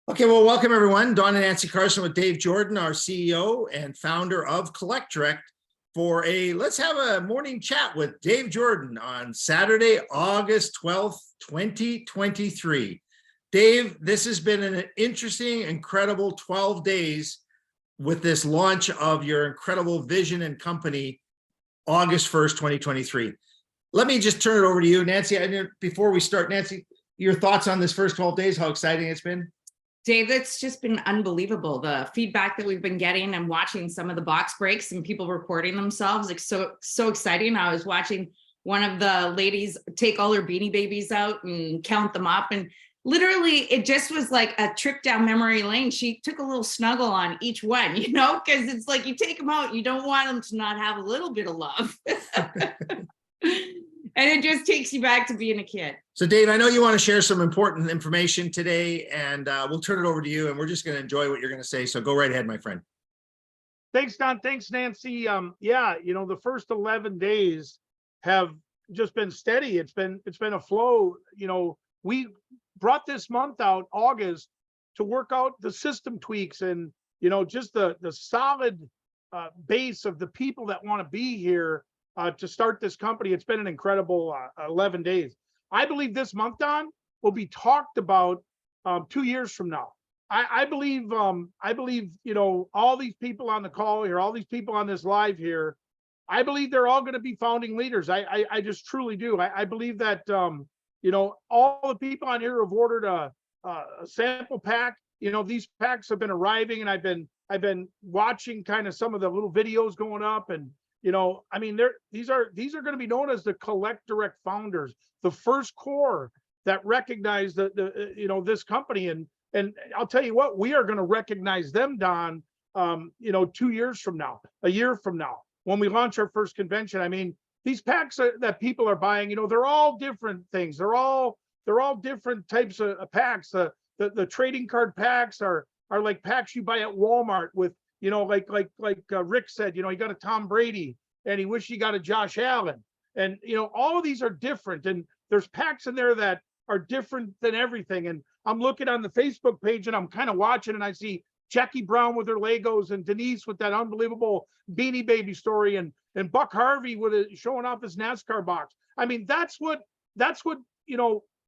Okay, well, welcome everyone. Don and Nancy Carson with Dave Jordon, our CEO and founder of Collect Direct, for let's have a morning chat with Dave Jordon on Saturday, August 12th, 2023. Dave, this has been an interesting, incredible 12 days with this launch of your incredible vision and company, August 1st, 2023. Let me just turn it over to you, Nancy. Before we start, Nancy, your thoughts on this first 12 days, how exciting it's been? Dave, it's just been unbelievable. The feedback that we've been getting and watching some of the box breaks and people recording themselves, like so exciting. I was watching one of the ladies take all her Beanie Babies out and count them up. And literally it just was like a trip down memory lane. She took a little snuggle on each one, because it's like you take them out, you don't want them to not have a little bit of love. And it just takes you back to being a kid. So Dave, I know you want to share some important information today, and we'll turn it over to you, and we're just going to enjoy what you're going to say. So go right ahead, my friend. Thanks, Don. Thanks, Nancy. The first 11 days have just been steady. It's been a flow. We brought this month out, August, to work out the system tweaks and, just the solid base of the people that want to be here to start this company. It's been an incredible 11 days. I believe this month, Don, will be talked about 2 years from now. I believe, all these people on the call here, all these people on this live here, I believe they're all going to be founding leaders. I just truly do. I believe that, all the people on here have ordered a sample pack. These packs have been arriving, and I've been watching kind of some of the little videos going up, and these are going to be known as the Collect Direct founders, the first core that recognize this company. And I'll tell you what, we are going to recognize them, Don, 2 years from now, a year from now, when we launch our first convention. These packs that people are buying, they're all different things. They're all different types of packs. The trading card packs are like packs you buy at Walmart with, like Rick said, he got a Tom Brady and he wished he got a Josh Allen. And, all of these are different. And there's packs in there that are different than everything. And I'm looking on the Facebook page and I'm kind of watching, and I see Jackie Brown with her Legos, and Denise with that unbelievable Beanie Baby story, and Buck Harvey showing off his NASCAR box. That's what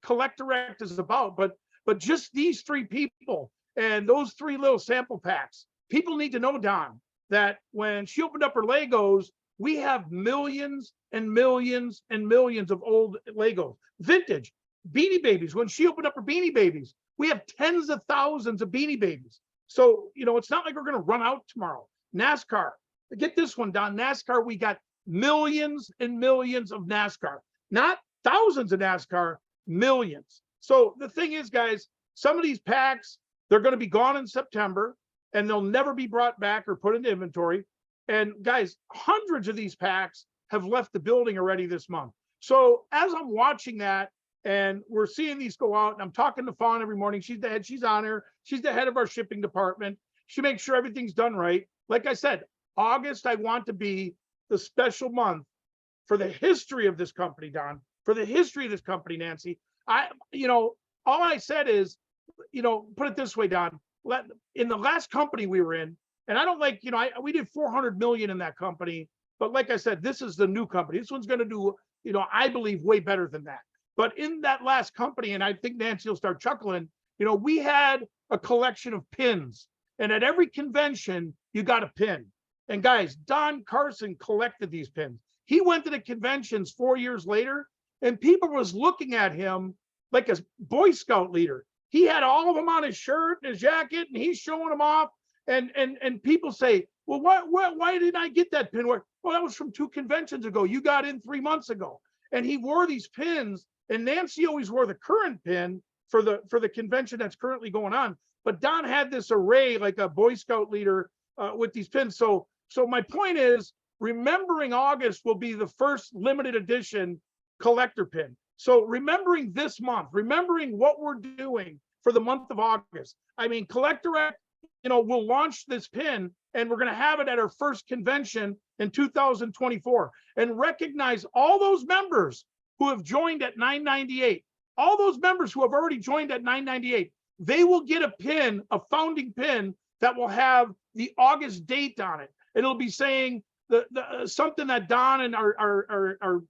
Collect Direct is about. But just these three people and those three little sample packs, people need to know, Don, that when she opened up her Legos, we have millions and millions and millions of old Legos, vintage Beanie Babies. When she opened up her Beanie Babies, we have tens of thousands of Beanie Babies. So, it's not like we're going to run out tomorrow. NASCAR, get this one, Don. NASCAR, we got millions and millions of NASCAR, not thousands of NASCAR, millions. So the thing is, guys, some of these packs, they're going to be gone in September, and they'll never be brought back or put into inventory. And guys, hundreds of these packs have left the building already this month. So as I'm watching that, and we're seeing these go out, and I'm talking to Fawn every morning. She's the head, she's on her. She's the head of our shipping department. She makes sure everything's done right. Like I said, August, I want to be the special month for the history of this company, Don, for the history of this company, Nancy. All I said is, put it this way, Don, in the last company we were in, and I don't like, we did 400 million in that company, but like I said, this is the new company. This one's going to do, I believe way better than that. But in that last company, and I think Nancy will start chuckling, we had a collection of pins, and at every convention, you got a pin. And guys, Don Carson collected these pins. He went to the conventions 4 years later, and people was looking at him like a Boy Scout leader. He had all of them on his shirt and his jacket, and he's showing them off. And people say, well, why didn't I get that pin? Well, that was from 2 conventions ago. You got in 3 months ago. And he wore these pins, and Nancy always wore the current pin for the convention that's currently going on. But Don had this array like a Boy Scout leader with these pins. So my point is, remembering August will be the first limited edition collector pin. So remembering this month, remembering what we're doing for the month of August. Collect Direct, we'll launch this pin, and we're going to have it at our first convention in 2024, and recognize all those members who have joined at $9.98, all those members who have already joined at $9.98. they will get a pin, a founding pin that will have the August date on it. It'll be saying something that Don and our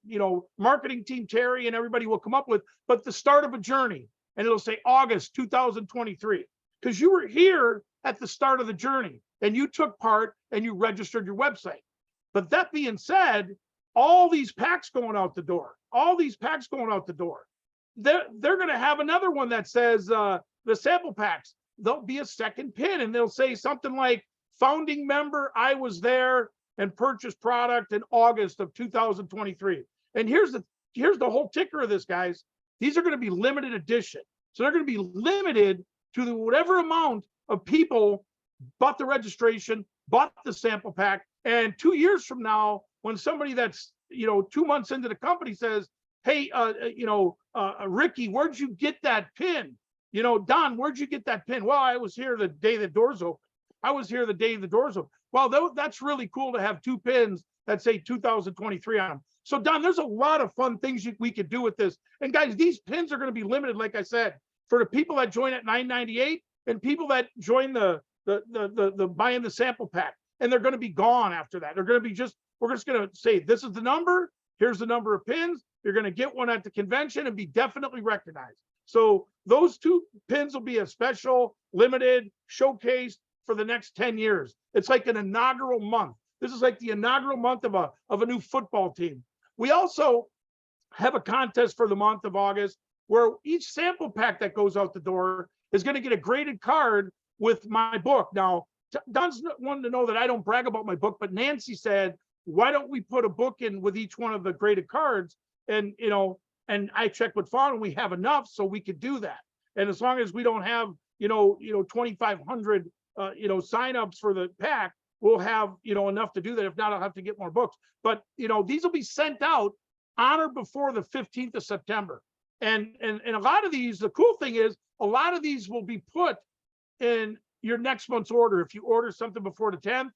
marketing team, Terry and everybody will come up with, but the start of a journey. And it'll say August 2023, because you were here at the start of the journey and you took part and you registered your website. But that being said, all these packs going out the door, they're going to have another one that says the sample packs. There'll be a second pin and they'll say something like, founding member, I was there and purchased product in August of 2023. And here's the whole ticker of this, guys. These are going to be limited edition. So they're going to be limited to whatever amount of people bought the registration, bought the sample pack. And 2 years from now, when somebody that's 2 months into the company says, hey, Ricky, where'd you get that pin? Don, where'd you get that pin? Well, I was here the day the doors open. Well, that's really cool to have 2 pins that say 2023 on them. So Don, there's a lot of fun things we could do with this. And guys, these pins are going to be limited, like I said, for the people that join at $9.98 and people that join the buying the sample pack. And they're going to be gone after that. They're going to be we're just going to say, this is the number. Here's the number of pins. You're going to get one at the convention and be definitely recognized. So those 2 pins will be a special limited showcase for the next 10 years. It's like an inaugural month. This is like the inaugural month of a new football team. We also have a contest for the month of August where each sample pack that goes out the door is going to get a graded card with my book. Now, Don's wanting to know that I don't brag about my book, but Nancy said, why don't we put a book in with each one of the graded cards? And, and I checked with Fawn and we have enough, so we could do that. And as long as we don't have, 2,500, signups for the pack, we'll have, enough to do that. If not, I'll have to get more books. But, these will be sent out on or before the 15th of September. And a lot of these, the cool thing is, a lot of these will be put in your next month's order. If you order something before the 10th,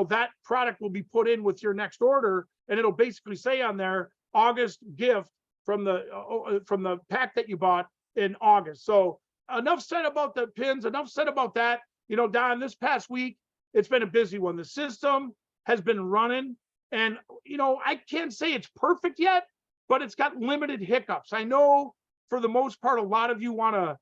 that product will be put in with your next order, and it'll basically say on there, August gift from the pack that you bought in August. So enough said about the pins, enough said about that. Don, this past week, it's been a busy one. The system has been running, and, I can't say it's perfect yet, but it's got limited hiccups. I know for the most part, a lot of you want to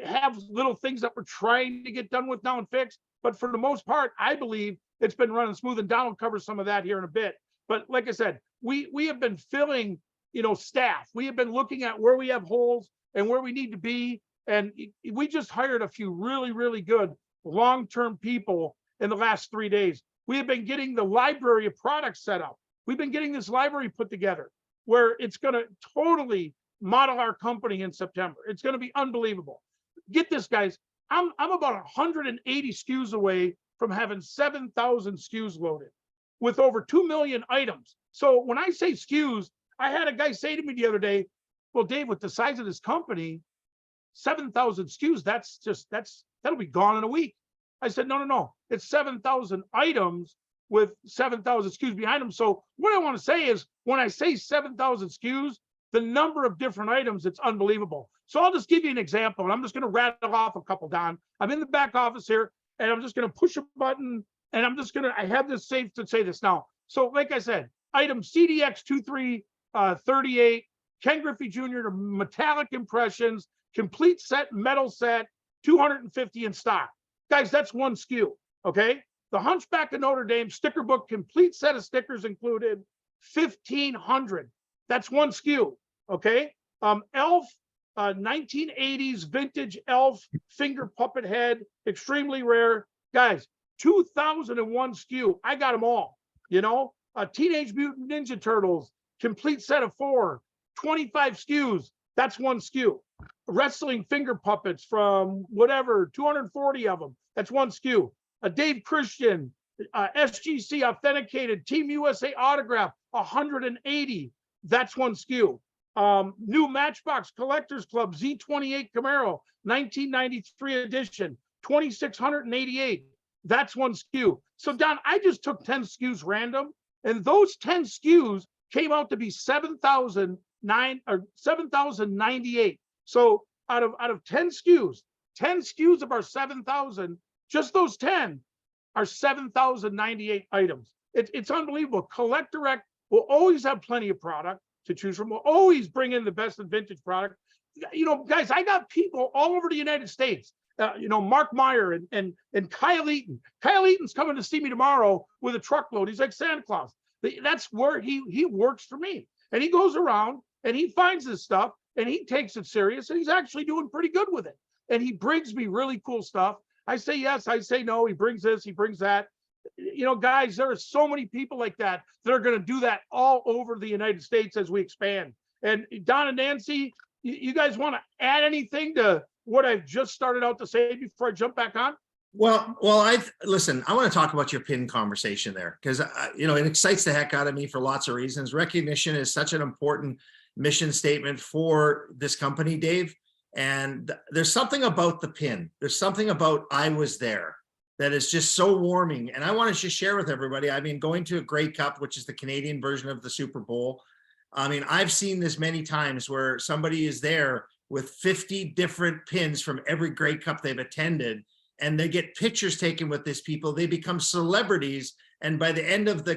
have little things that we're trying to get done with now and fixed. But for the most part, I believe it's been running smooth, and Don will cover some of that here in a bit. But like I said, we have been filling, staff. We have been looking at where we have holes and where we need to be. And we just hired a few really, really good long-term people in the last 3 days. We have been getting the library of products set up. We've been getting this library put together where it's going to totally model our company in September. It's going to be unbelievable. Get this, guys. I'm about 180 SKUs away from having 7,000 SKUs loaded with over 2 million items. So when I say SKUs, I had a guy say to me the other day, well, Dave, with the size of this company, 7,000 SKUs, that'll be gone in a week. I said, no. It's 7,000 items with 7,000 SKUs behind them. So what I want to say is, when I say 7,000 SKUs, the number of different items, it's unbelievable. So I'll just give you an example, and I'm just going to rattle off a couple, Don. I'm in the back office here, and I'm just going to push a button, and I have this saved to say this now. So like I said, item CDX 2338, Ken Griffey Jr. metallic impressions, complete set, metal set, 250 in stock. Guys, that's one SKU, okay? The Hunchback of Notre Dame sticker book, complete set of stickers included, 1,500. That's one SKU, okay? Elf, 1980s vintage elf finger puppet head, extremely rare. Guys, 2001 SKU. I got them all, Teenage Mutant Ninja Turtles, complete set of 4, 25 SKUs. That's one SKU. Wrestling finger puppets from whatever, 240 of them. That's one SKU. A Dave Christian, SGC authenticated Team USA autograph, 180. That's one SKU. New Matchbox Collectors Club Z28 Camaro, 1993 edition, 2,688. That's one SKU. So Don, I just took 10 SKUs random, and those 10 SKUs came out to be 7,098. So out of 10 SKUs, 10 SKUs of our 7,000, just those 10 are 7,098 items. It's unbelievable. Collect Direct will always have plenty of product to choose from. We'll always bring in the best and vintage product. You know, guys, I got people all over the United States. You know, Mark Meyer and Kyle Eaton. Kyle Eaton's coming to see me tomorrow with a truckload. He's like Santa Claus. That's where he works for me. And he goes around and he finds this stuff and he takes it serious, and he's actually doing pretty good with it. And he brings me really cool stuff. I say yes, I say no. He brings this, he brings that. You know, guys, there are so many people like that that are going to do that all over the United States as we expand. And Don and Nancy, you guys want to add anything to what I've just started out to say before I jump back on? Well, listen, I want to talk about your pin conversation there, because you know, it excites the heck out of me for lots of reasons. Recognition is such an important mission statement for this company, Dave. And there's something about the pin. There's something about I was there that is just so warming. And I want to just share with everybody. I mean, going to a Grey Cup, which is the Canadian version of the Super Bowl. I mean, I've seen this many times where somebody is there with 50 different pins from every Grey Cup they've attended, and they get pictures taken with these people. They become celebrities. And by the end of the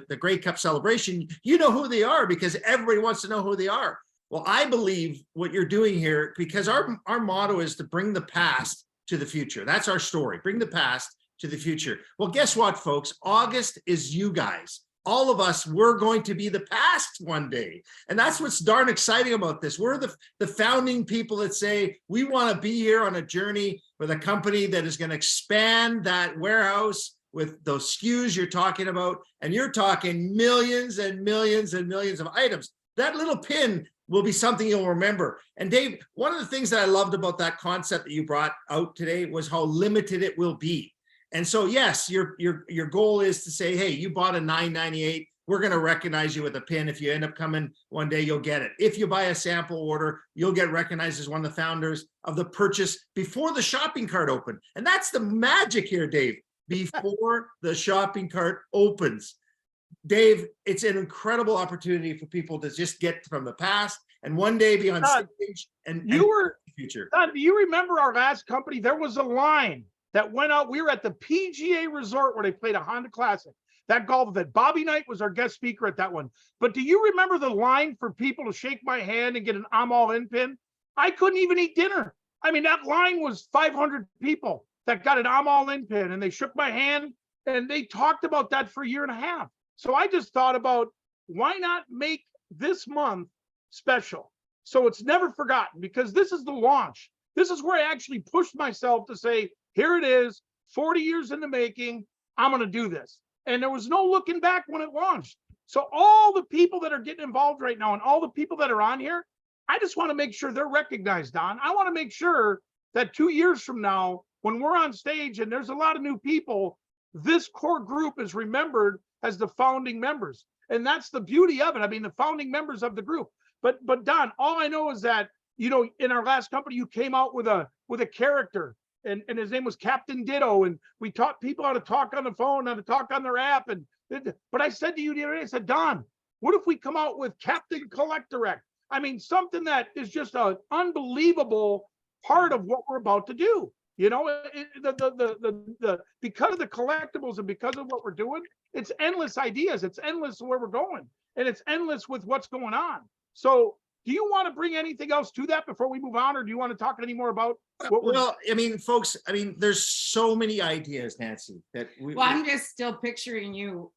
the Grey Cup celebration, you know who they are because everybody wants to know who they are. Well, I believe what you're doing here, because our motto is to bring the past to the future. That's our story. Bring the past to the future. Well, guess what, folks? August is you guys. All of us, we're going to be the past one day. And that's what's darn exciting about this. We're the founding people that say, we want to be here on a journey with a company that is going to expand that warehouse with those SKUs you're talking about. And you're talking millions and millions and millions of items. That little pin will be something you'll remember. And Dave, one of the things that I loved about that concept that you brought out today was how limited it will be. And so, yes, your goal is to say, hey, you bought a $9.98. We're going to recognize you with a pin. If you end up coming one day, you'll get it. If you buy a sample order, you'll get recognized as one of the founders of the purchase before the shopping cart opened. And that's the magic here, Dave, before the shopping cart opens. Dave, it's an incredible opportunity for people to just get from the past and one day be on stage and the future. Don, do you remember our last company? There was a line that went out. We were at the PGA Resort where they played a Honda Classic. That golf event. Bobby Knight was our guest speaker at that one. But do you remember the line for people to shake my hand and get an I'm all in pin? I couldn't even eat dinner. I mean, that line was 500 people that got an I'm all in pin, and they shook my hand and they talked about that for a year and a half. So I just thought about, why not make this month special so it's never forgotten, because this is the launch. This is where I actually pushed myself to say, here it is, 40 years in the making, I'm going to do this. And there was no looking back when it launched. So all the people that are getting involved right now and all the people that are on here, I just want to make sure they're recognized, Don. I want to make sure that 2 years from now, when we're on stage and there's a lot of new people, this core group is remembered as the founding members. And that's the beauty of it. I mean, the founding members of the group. But Don, all I know is that, you know, in our last company, you came out with a character, and his name was Captain Ditto. And we taught people how to talk on the phone, how to talk on their app. But I said to you the other day, I said, Don, what if we come out with Captain Collect Direct? I mean, something that is just an unbelievable part of what we're about to do. You know, because of the collectibles and because of what we're doing, it's endless ideas. It's endless where we're going, and it's endless with what's going on. So do you want to bring anything else to that before we move on, or do you want to talk any more about what we're Well, I mean, folks, I mean, there's so many ideas, Nancy, that Well, I'm just still picturing you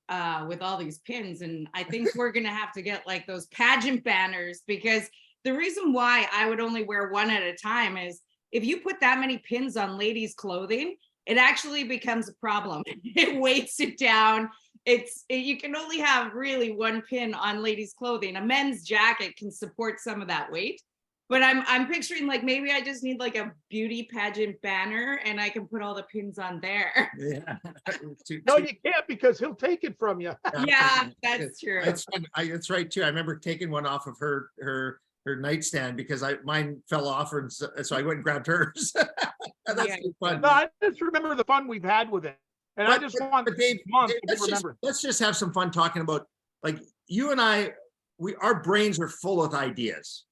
with all these pins, and I think we're gonna have to get like those pageant banners, because the reason why I would only wear one at a time is if you put that many pins on ladies' clothing, it actually becomes a problem. It weights it down. You can only have really one pin on ladies' clothing. A men's jacket can support some of that weight, but I'm picturing like maybe I just need like a beauty pageant banner and I can put all the pins on there. Yeah. No, you can't, because he'll take it from you. Yeah, that's true. That's right too. I remember taking one off of her nightstand because mine fell off, and so I went and grabbed hers. That's fun. No, I just remember the fun we've had with it. And I just want Dave, let's just have some fun talking about, like, you and I, our brains are full of ideas.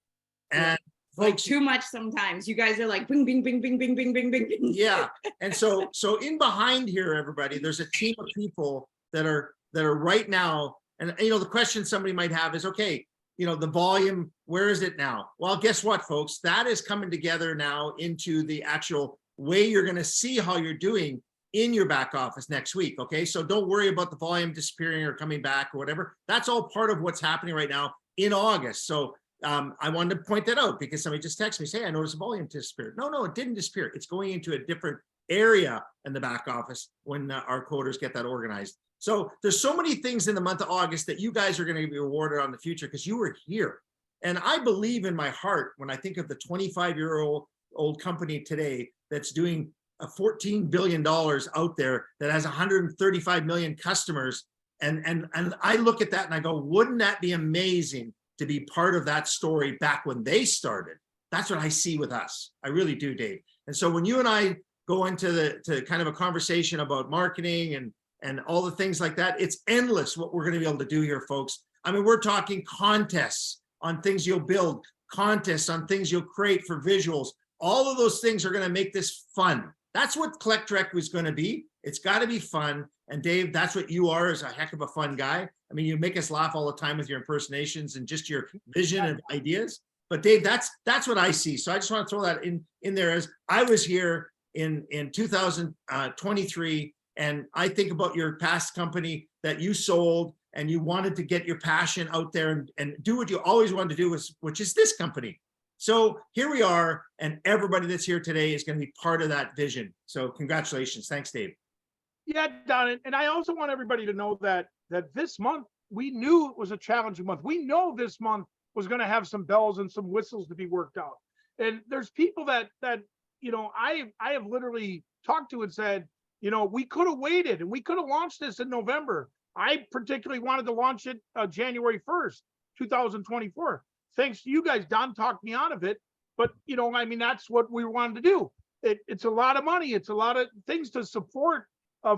And like folks, too much sometimes. You guys are like bing, bing, bing, bing, bing, bing, bing, bing. yeah. And so in behind here, everybody, there's a team of people that are right now. And the question somebody might have is, okay, the volume, where is it now? Well, guess what, folks? That is coming together now into the actual way you're going to see how you're doing in your back office next week. Okay. So don't worry about the volume disappearing or coming back or whatever. That's all part of what's happening right now in August. So I wanted to point that out because somebody just texted me, say, I noticed the volume disappeared. No, it didn't disappear. It's going into a different area in the back office when our coders get that organized. So there's so many things in the month of August that you guys are going to be rewarded on the future because you were here. And I believe in my heart when I think of the 25-year-old company today that's doing $14 billion out there that has 135 million customers. And I look at that and I go, wouldn't that be amazing to be part of that story back when they started? That's what I see with us. I really do, Dave. And so when you and I go into to kind of a conversation about marketing and all the things like that, it's endless what we're going to be able to do here, folks. I mean, we're talking contests on things you'll build, contests on things you'll create for visuals. All of those things are going to make this fun. That's what Collect Direct was going to be. It's got to be fun. And Dave, that's what you are, is a heck of a fun guy. I mean, you make us laugh all the time with your impersonations and just your vision and ideas. But Dave, that's what I see. So I just want to throw that in there as I was here in 2023. And I think about your past company that you sold and you wanted to get your passion out there and do what you always wanted to do, which is this company. So here we are, and everybody that's here today is going to be part of that vision. So congratulations. Thanks, Dave. Yeah, Don, and I also want everybody to know that this month, we knew it was a challenging month. We know this month was going to have some bells and some whistles to be worked out. And there's people that I have literally talked to and said, we could have waited and we could have launched this in November. I particularly wanted to launch it January 1st, 2024. Thanks to you guys, Don talked me out of it. But, that's what we wanted to do. It's a lot of money. It's a lot of things to support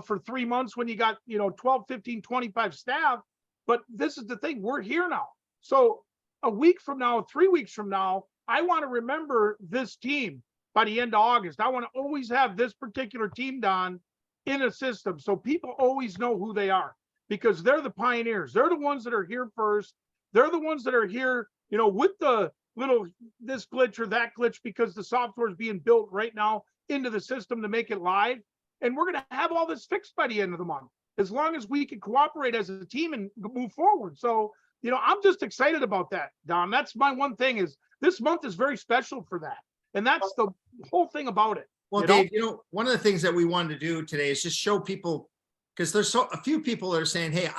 for 3 months when you got, 12, 15, 25 staff. But this is the thing, we're here now. So a week from now, 3 weeks from now, I want to remember this team by the end of August. I want to always have this particular team, Don, in a system. So people always know who they are because they're the pioneers. They're the ones that are here first. They're the ones that are here, with the little, this glitch or that glitch, because the software is being built right now into the system to make it live. And we're going to have all this fixed by the end of the month, as long as we can cooperate as a team and move forward. So, I'm just excited about that, Don. That's my one thing, is this month is very special for that. And that's the whole thing about it. Well, Dave, one of the things that we wanted to do today is just show people, because there's a few people that are saying, hey,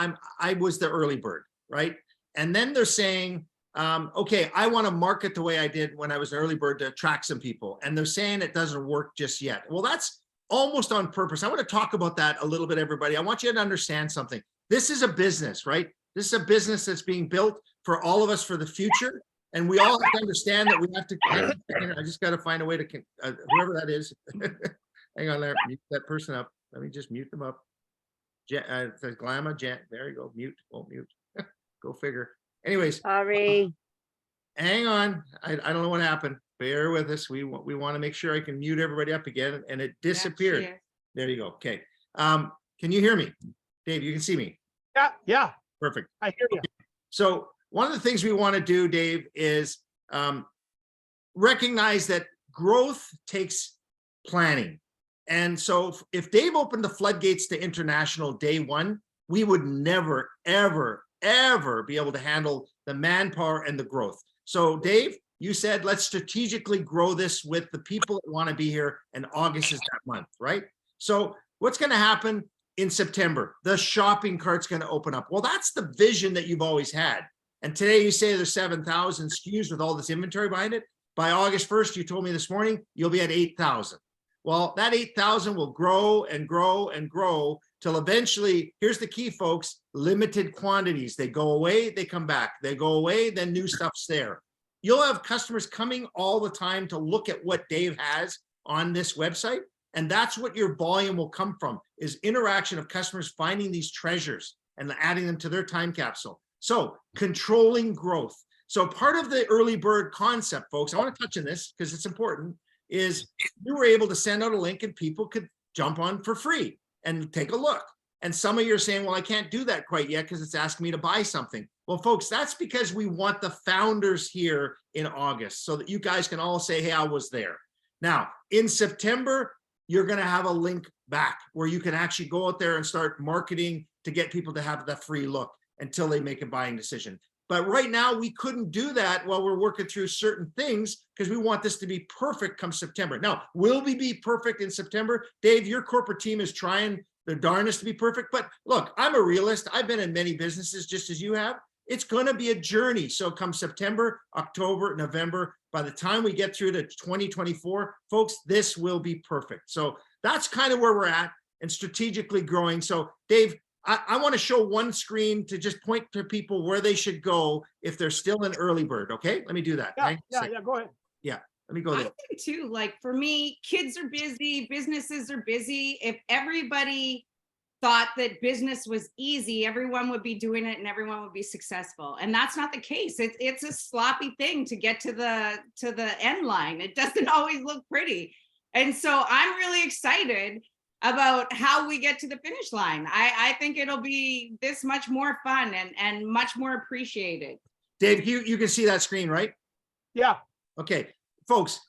I was the early bird, right? And then they're saying, okay, I want to market the way I did when I was an early bird to attract some people. And they're saying it doesn't work just yet. Well, that's almost on purpose. I want to talk about that a little bit, everybody. I want you to understand something. This is a business, right? This is a business that's being built for all of us for the future. And we all have to understand that we have to, I just got to find a way to, whoever that is, hang on there, mute that person up. Let me just mute them up. Glama, there you go, mute, won't mute. Go figure. Anyways. Sorry. Hang on, I don't know what happened. Bear with us. We want to make sure I can mute everybody up again, and it disappeared. Yeah, there you go. Okay. Can you hear me? Dave, you can see me? Yeah. Perfect. I hear you. Okay. So one of the things we want to do, Dave, is recognize that growth takes planning. And so if Dave opened the floodgates to international day one, we would never, ever, ever be able to handle the manpower and the growth. So Dave, you said, let's strategically grow this with the people that want to be here, and August is that month, right? So what's going to happen in September? The shopping cart's going to open up. Well, that's the vision that you've always had. And today you say there's 7,000 SKUs with all this inventory behind it. By August 1st, you told me this morning, you'll be at 8,000. Well, that 8,000 will grow and grow and grow till eventually, here's the key, folks, limited quantities. They go away, they come back. They go away, then new stuff's there. You'll have customers coming all the time to look at what Dave has on this website. And that's what your volume will come from, is interaction of customers finding these treasures and adding them to their time capsule. So controlling growth. So part of the early bird concept, folks, I want to touch on this because it's important, is you were able to send out a link and people could jump on for free and take a look. And some of you are saying, well, I can't do that quite yet because it's asking me to buy something. Well, folks, that's because we want the founders here in August so that you guys can all say, hey, I was there. Now, in September, you're going to have a link back where you can actually go out there and start marketing to get people to have the free look until they make a buying decision. But right now, we couldn't do that while we're working through certain things because we want this to be perfect come September. Now, will we be perfect in September? Dave, your corporate team is trying their darnest to be perfect. But look, I'm a realist. I've been in many businesses just as you have. It's going to be a journey. So come September, October, November, by the time we get through to 2024, folks, this will be perfect. So that's kind of where we're at and strategically growing. So Dave, I want to show one screen to just point to people where they should go if they're still an early bird. Okay, let me do that. Yeah, go ahead. Yeah, let me go I there. think too, like for me, kids are busy, businesses are busy. If everybody thought that business was easy, everyone would be doing it and everyone would be successful. And that's not the case. It's a sloppy thing to get to the end line. It doesn't always look pretty. And so I'm really excited about how we get to the finish line. I think it'll be this much more fun and much more appreciated. Dave, you can see that screen, right? Yeah. Okay, folks,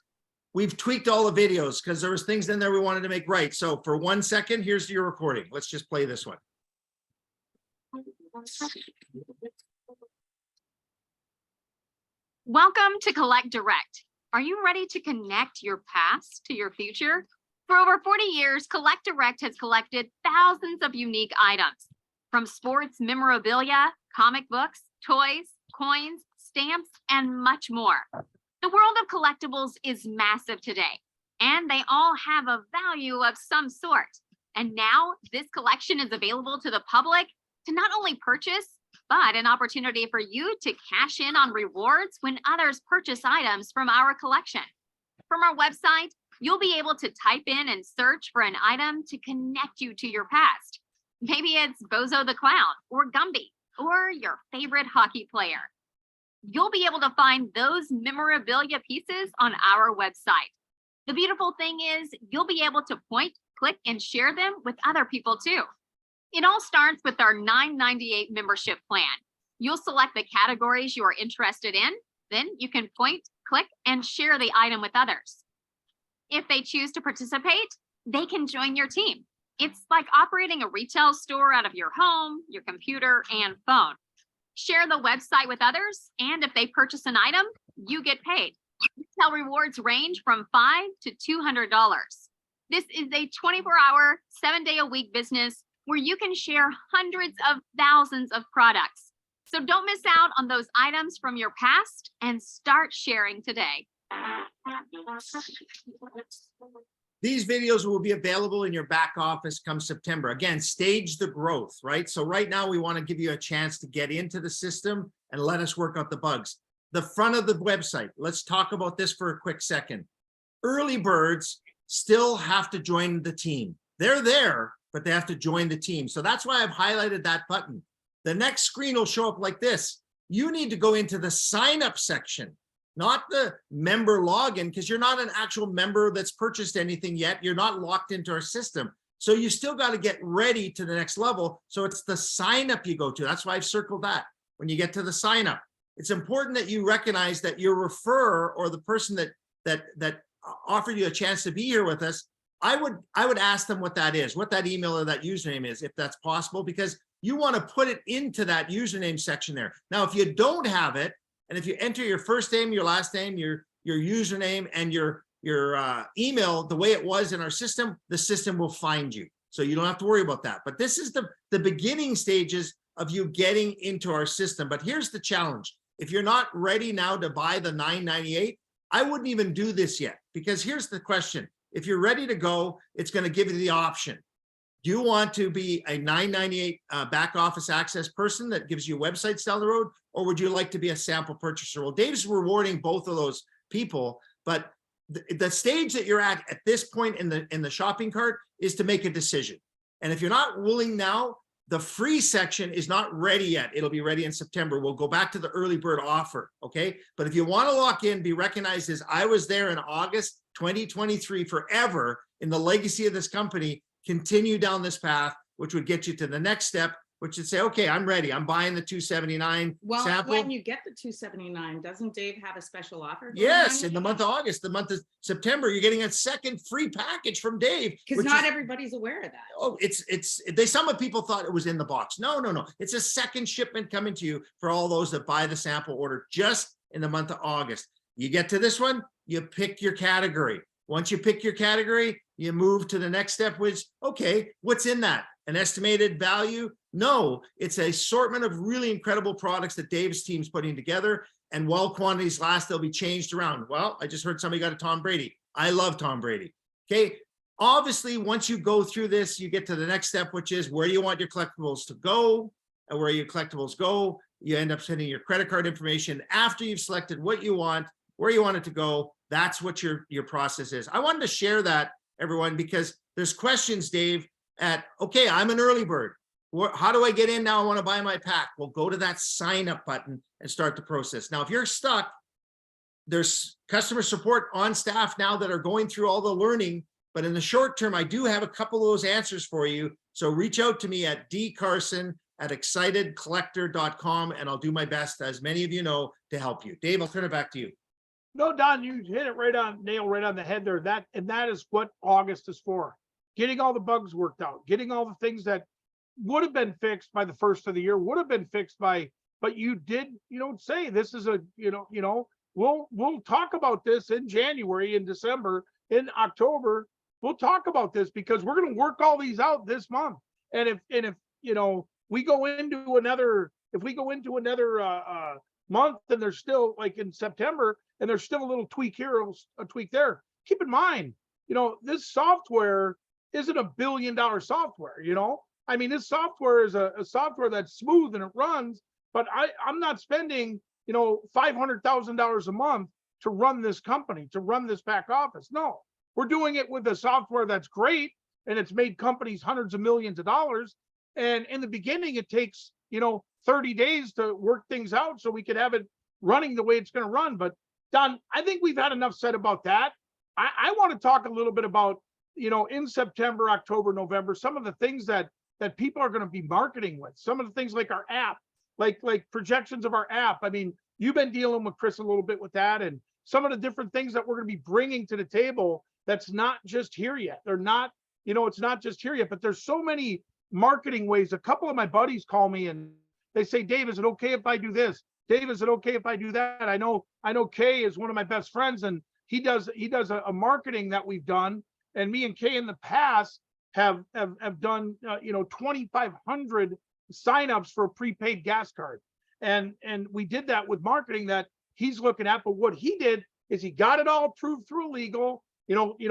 we've tweaked all the videos because there was things in there we wanted to make right. So for 1 second, here's your recording. Let's just play this one. Welcome to Collect Direct. Are you ready to connect your past to your future? For over 40 years, Collect Direct has collected thousands of unique items, from sports memorabilia, comic books, toys, coins, stamps, and much more. The world of collectibles is massive today, and they all have a value of some sort. And now this collection is available to the public to not only purchase, but an opportunity for you to cash in on rewards when others purchase items from our collection. From our website, you'll be able to type in and search for an item to connect you to your past. Maybe it's Bozo the Clown or Gumby or your favorite hockey player. You'll be able to find those memorabilia pieces on our website. The beautiful thing is you'll be able to point, click, and share them with other people too. It all starts with our $9.98 membership plan. You'll select the categories you are interested in, then you can point, click, and share the item with others. If they choose to participate, they can join your team. It's like operating a retail store out of your home, your computer, and phone. Share the website with others, and if they purchase an item, you get paid. Retail rewards range from $5 to $200. This is a 24-hour, 7-day-a-week business where you can share hundreds of thousands of products. So don't miss out on those items from your past and start sharing today. These videos will be available in your back office come September. Again, stage the growth, right? So right now we want to give you a chance to get into the system and let us work out the bugs. The front of the website, let's talk about this for a quick second. Early birds still have to join the team. They're there, but they have to join the team. So that's why I've highlighted that button. The next screen will show up like this. You need to go into the sign up section, not the member login, because you're not an actual member that's purchased anything yet. You're not locked into our system. So you still got to get ready to the next level. So it's the sign up you go to. That's why I've circled that. When you get to the sign up, it's important that you recognize that your referrer or the person that offered you a chance to be here with us, I would ask them what that is, what that email or that username is, if that's possible, because you want to put it into that username section there. Now, if you don't have it, and if you enter your first name, your last name, your username, and your email the way it was in our system, the system will find you. So you don't have to worry about that. But this is the beginning stages of you getting into our system. But here's the challenge. If you're not ready now to buy the $9.98, I wouldn't even do this yet, because here's the question. If you're ready to go, it's going to give you the option. Do you want to be a $9.98 back office access person that gives you websites down the road, or would you like to be a sample purchaser? Well, Dave's rewarding both of those people, but the stage that you're at this point in the shopping cart is to make a decision. And if you're not willing now, The free section is not ready yet. It'll be ready in September. We'll go back to the early bird offer, okay? But if you want to lock in, be recognized as I was there in August 2023 forever in the legacy of this company, continue down this path, which would get you to the next step, which would say, okay, I'm ready. I'm buying the 279 Well, sample. when you get the 279, doesn't Dave have a special offer? going Yes, on? in the month of August, the month of September, you're getting a second free package from Dave. Because which not is- everybody's aware of that. Oh, some of people thought it was in the box. No. It's a second shipment coming to you for all those that buy the sample order just in the month of August. You get to this one, you pick your category. Once you pick your category, you move to the next step, which, okay, what's in that? An estimated value? No, it's an assortment of really incredible products that Dave's team's putting together. And while quantities last, they'll be changed around. Well, I just heard somebody got a Tom Brady. I love Tom Brady. Okay. Obviously, once you go through this, you get to the next step, which is where you want your collectibles to go. And where your collectibles go, you end up sending your credit card information after you've selected what you want, where you want it to go. That's what your process is. I wanted to share that, everyone, because there's questions, Dave, okay, I'm an early bird. How do I get in now? I want to buy my pack. Well, go to that sign up button and start the process. Now, if you're stuck, there's customer support on staff now that are going through all the learning. But in the short term, I do have a couple of those answers for you. So reach out to me at dcarson@excitedcollector.com, and I'll do my best, as many of you know, to help you. Dave, I'll turn it back to you. No, Don, you hit it nail right on the head there. That is what August is for. Getting all the bugs worked out, getting all the things that would have been fixed by the first of the year, would have been fixed but you did, say this is we'll talk about this in January, in December, in October. We'll talk about this because we're going to work all these out this month. And if we go into another, month and there's still, like in September, and there's still a little tweak here, a tweak there, keep in mind, this software isn't $1 billion software. I mean, this software is a software that's smooth and it runs, but I'm not spending, $500,000 a month to run this company, to run this back office. No, we're doing it with a software that's great, and it's made companies hundreds of millions of dollars. And in the beginning, it takes, 30 days to work things out so we could have it running the way it's going to run. But Don, I think we've had enough said about that. I want to talk a little bit about, in September, October, November, some of the things that people are going to be marketing with, some of the things like our app, like projections of our app. I mean, you've been dealing with Chris a little bit with that, and some of the different things that we're going to be bringing to the table that's not just here yet. They're not, it's not just here yet, but there's so many marketing ways. A couple of my buddies call me and they say, Dave, is it okay if I do this? Dave, is it okay if I do that? I know Kay is one of my best friends, and he does a marketing that we've done. And me and Kay in the past have done, 2,500 signups for a prepaid gas card. And we did that with marketing that he's looking at. But what he did is he got it all approved through legal,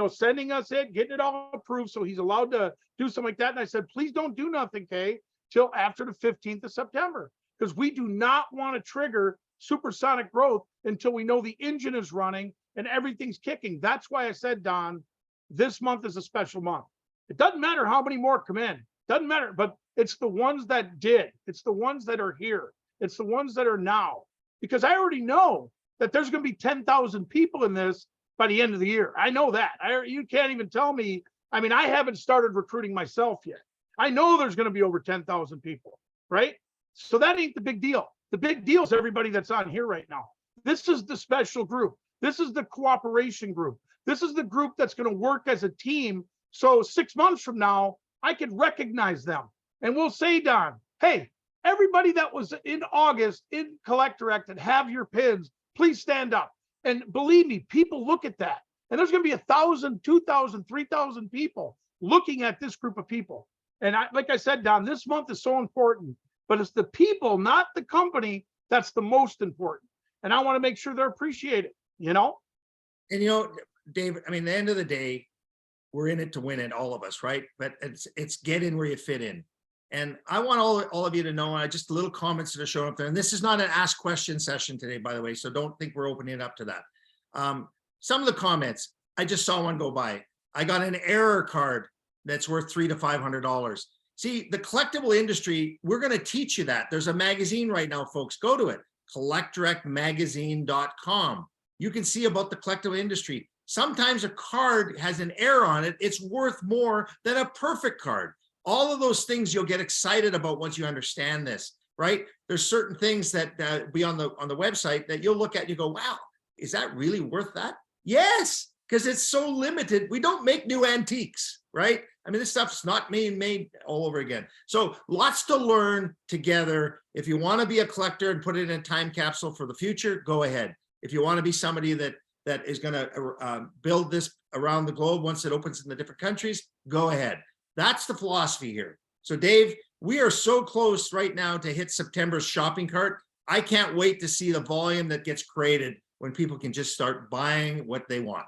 sending us it, getting it all approved. So he's allowed to do something like that. And I said, please don't do nothing, Kay, till after the 15th of September, because we do not want to trigger supersonic growth until we know the engine is running and everything's kicking. That's why I said, Don, this month is a special month. It doesn't matter how many more come in. Doesn't matter, but it's the ones that did. It's the ones that are here. It's the ones that are now, because I already know that there's going to be 10,000 people in this by the end of the year. I know that. You can't even tell me. I mean, I haven't started recruiting myself yet. I know there's going to be over 10,000 people, right? So that ain't the big deal. The big deal is everybody that's on here right now. This is the special group. This is the cooperation group. This is the group that's going to work as a team. So 6 months from now, I could recognize them. And we'll say, Don, hey, everybody that was in August in Collect Direct and have your pins, please stand up. And believe me, people look at that. And there's going to be 1,000, 2,000, 3,000 people looking at this group of people. And like I said, Don, this month is so important, but it's the people, not the company, that's the most important. And I want to make sure they're appreciated, And David, I mean, at the end of the day, we're in it to win it, all of us, right? But it's get in where you fit in. And I want all of you to know, just little comments that are showing up there. And this is not an ask question session today, by the way, so don't think we're opening it up to that. Some of the comments, I just saw one go by. I got an error card that's worth $300 to $500. See, the collectible industry, we're going to teach you that. There's a magazine right now, folks. Go to it, collectdirectmagazine.com. You can see about the collectible industry. Sometimes a card has an error on it. It's worth more than a perfect card. All of those things you'll get excited about once you understand this, right? There's certain things that be on the website that you'll look at and you go, wow, is that really worth that? Yes, because it's so limited. We don't make new antiques, right? I mean, this stuff's not being made all over again. So lots to learn together. If you want to be a collector and put it in a time capsule for the future, go ahead. If you want to be somebody that is going to build this around the globe once it opens in the different countries, go ahead. That's the philosophy here. So Dave, we are so close right now to hit September's shopping cart. I can't wait to see the volume that gets created when people can just start buying what they want.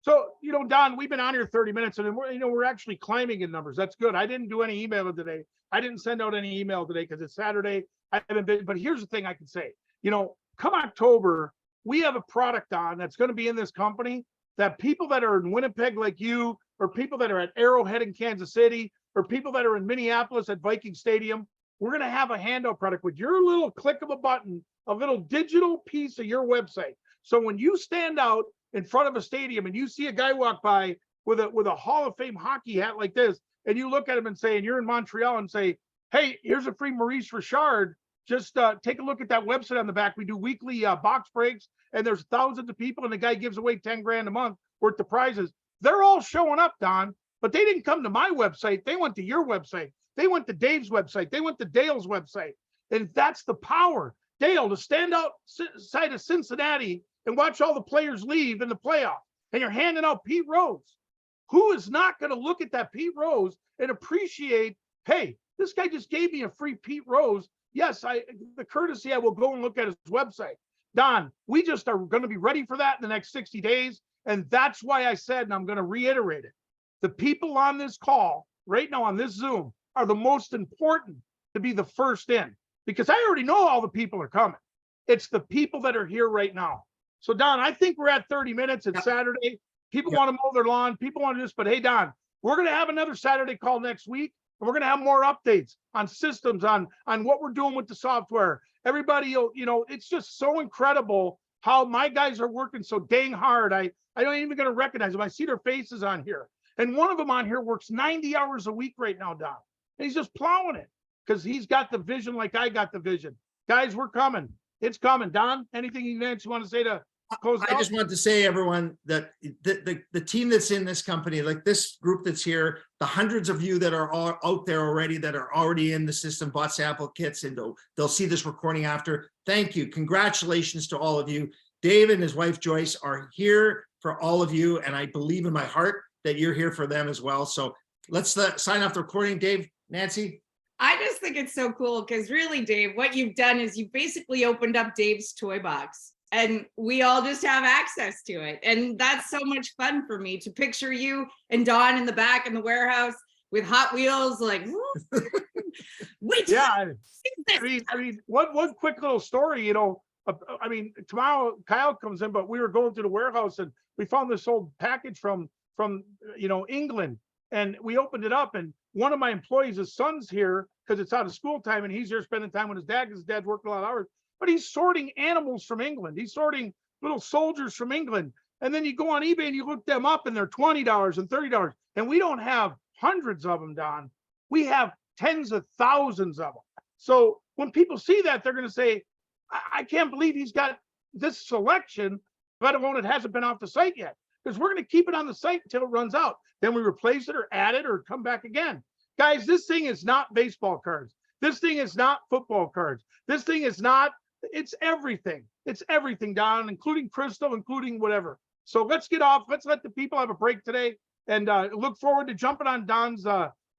So, Don, we've been on here 30 minutes and we're actually climbing in numbers. That's good. I didn't do any email today. I didn't send out any email today because it's Saturday. I haven't been, but here's the thing I can say, come October, we have a product on that's going to be in this company that people that are in Winnipeg like you, or people that are at Arrowhead in Kansas City, or people that are in Minneapolis at Viking Stadium, we're going to have a handout product with your little click of a button, a little digital piece of your website. So when you stand out in front of a stadium and you see a guy walk by with a Hall of Fame hockey hat like this, and you look at him and say, and you're in Montreal and say, hey, here's a free Maurice Richard. Just take a look at that website on the back. We do weekly box breaks, and there's thousands of people, and the guy gives away 10 grand a month worth of prizes. They're all showing up, Don, but they didn't come to my website. They went to your website. They went to Dave's website. They went to Dale's website. And that's the power. Dale, to stand outside of Cincinnati and watch all the players leave in the playoff, and you're handing out Pete Rose. Who is not going to look at that Pete Rose and appreciate, hey, this guy just gave me a free Pete Rose. Yes, the courtesy, I will go and look at his website. Don, we just are going to be ready for that in the next 60 days. And that's why I said, and I'm going to reiterate it, the people on this call right now on this Zoom are the most important to be the first in, because I already know all the people are coming. It's the people that are here right now. So Don, I think we're at 30 minutes. It's Saturday. People want to mow their lawn. People want to but hey, Don, we're going to have another Saturday call next week. And we're going to have more updates on systems, on what we're doing with the software. Everybody, it's just so incredible how my guys are working so dang hard. I don't even going to recognize them. I see their faces on here. And one of them on here works 90 hours a week right now, Don. And he's just plowing it because he's got the vision like I got the vision. Guys, we're coming. It's coming. Don, anything you want to say to close out? I just want to say, everyone, that the team that's in this company, like this group that's here, the hundreds of you that are all out there already, that are already in the system, bought sample kits, and they'll see this recording after. Thank you. Congratulations to all of you. Dave and his wife, Joyce, are here for all of you. And I believe in my heart that you're here for them as well. So let's sign off the recording. Dave, Nancy. I just think it's so cool because really, Dave, what you've done is you basically opened up Dave's toy box. And we all just have access to it. And that's so much fun for me to picture you and Don in the back in the warehouse with Hot Wheels, like, wait. Yeah, I mean, one quick little story, tomorrow Kyle comes in, but we were going to the warehouse and we found this old package from England, and we opened it up, and one of my employees, his son's here because it's out of school time, and he's here spending time with his dad because his dad's working a lot of hours. But he's sorting animals from England. He's sorting little soldiers from England. And then you go on eBay and you look them up and they're $20 and $30. And we don't have hundreds of them, Don. We have tens of thousands of them. So when people see that, they're going to say, I can't believe he's got this selection, let alone it hasn't been off the site yet. Because we're going to keep it on the site until it runs out. Then we replace it or add it or come back again. Guys, this thing is not baseball cards. This thing is not football cards. This thing is not, it's everything. It's everything, Don, including crystal, including whatever. So let's get off. Let's let the people have a break today, and look forward to jumping on Don's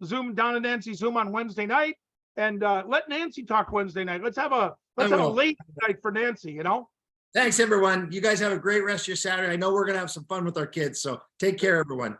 Zoom, Don and Nancy Zoom on Wednesday night, and let Nancy talk Wednesday night. Let's have a late night for Nancy, Thanks, everyone. You guys have a great rest of your Saturday. I know we're going to have some fun with our kids. So take care, everyone.